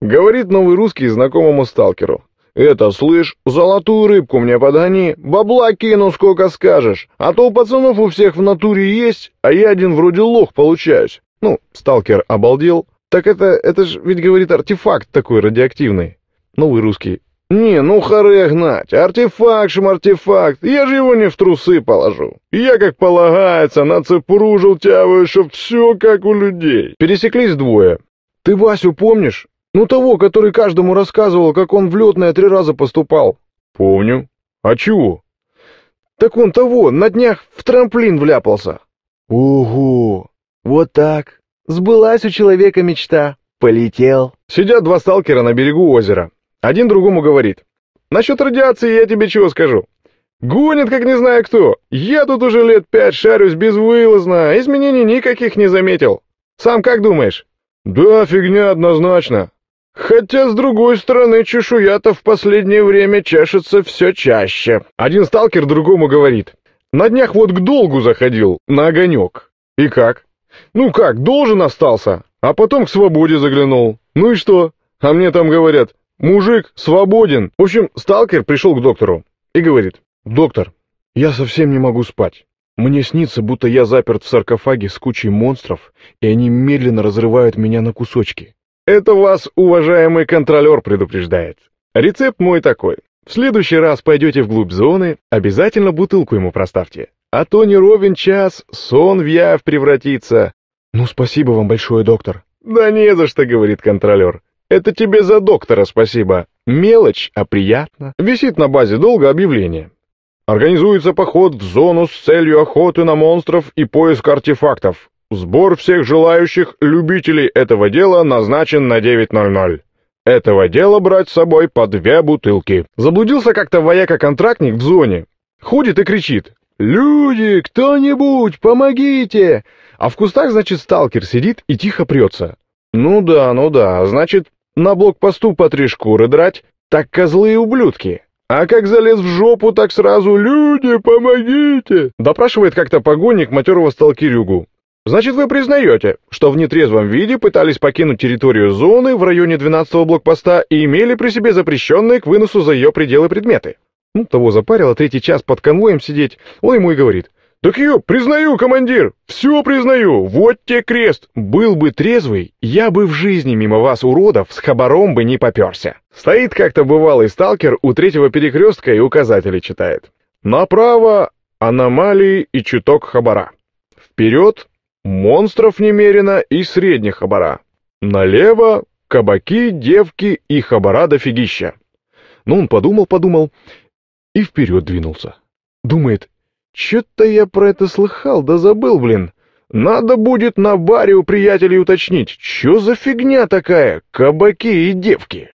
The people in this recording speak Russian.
Говорит новый русский знакомому сталкеру. «Это, слышь, золотую рыбку мне подгони, бабла кину сколько скажешь, а то у пацанов у всех в натуре есть, а я один вроде лох получаюсь». Ну, сталкер обалдел. Так это ж ведь, говорит, артефакт такой радиоактивный. Новый русский. «Не, ну харе гнать, артефакт шим артефакт, я же его не в трусы положу. Я, как полагается, на цепуру желтявую, чтоб все как у людей». Пересеклись двое. «Ты Васю помнишь? Ну того, который каждому рассказывал, как он в летное 3 раза поступал». «Помню. А чего?» «Так он того, на днях в трамплин вляпался». «Ого! Вот так. Сбылась у человека мечта. Полетел». Сидят 2 сталкера на берегу озера. Один другому говорит. «Насчет радиации я тебе чего скажу. Гонит, как не знаю кто. Я тут уже лет 5 шарюсь безвылазно, изменений никаких не заметил. Сам как думаешь?» «Да, фигня однозначно. Хотя, с другой стороны, чешуя-то в последнее время чешется все чаще». Один сталкер другому говорит. «На днях вот к долгу заходил, на огонек. И как? Ну как, должен остался, а потом к свободе заглянул. Ну и что? А мне там говорят, мужик свободен». В общем, сталкер пришел к доктору и говорит. «Доктор, я совсем не могу спать. Мне снится, будто я заперт в саркофаге с кучей монстров, и они медленно разрывают меня на кусочки». Это вас, уважаемый контролер, предупреждает. Рецепт мой такой. В следующий раз пойдете вглубь зоны, обязательно бутылку ему проставьте. А то не ровен час, сон в явь превратится. «Ну, спасибо вам большое, доктор». «Да не за что», — говорит контролер. «Это тебе за доктора спасибо. Мелочь, а приятно». Висит на базе долго объявление. Организуется поход в зону с целью охоты на монстров и поиска артефактов. Сбор всех желающих любителей этого дела назначен на 9:00. Этого дела брать с собой по 2 бутылки. Заблудился как-то вояка-контрактник в зоне. Ходит и кричит. «Люди, кто-нибудь, помогите!» А в кустах, значит, сталкер сидит и тихо прется. Ну да, значит, на блокпосту по 3 шкуры драть, так козлы и ублюдки. А как залез в жопу, так сразу «Люди, помогите!» Допрашивает как-то погонник матерого сталкерюгу. «Значит, вы признаете, что в нетрезвом виде пытались покинуть территорию зоны в районе 12-го блокпоста и имели при себе запрещенные к выносу за ее пределы предметы?» Ну, того запарило 3-й час под конвоем сидеть, он ему и говорит. «Так ее признаю, командир, все признаю, вот те крест. Был бы трезвый, я бы в жизни мимо вас, уродов, с хабаром бы не поперся». Стоит как-то бывалый сталкер у 3-го перекрестка и указатели читает. Направо аномалии и чуток хабара. Вперед монстров немерено и средних хабара. Налево кабаки, девки и хабара дофигища. Ну, он подумал и вперед двинулся. Думает, что-то я про это слыхал, да забыл, блин. Надо будет на баре у приятелей уточнить, что за фигня такая, кабаки и девки.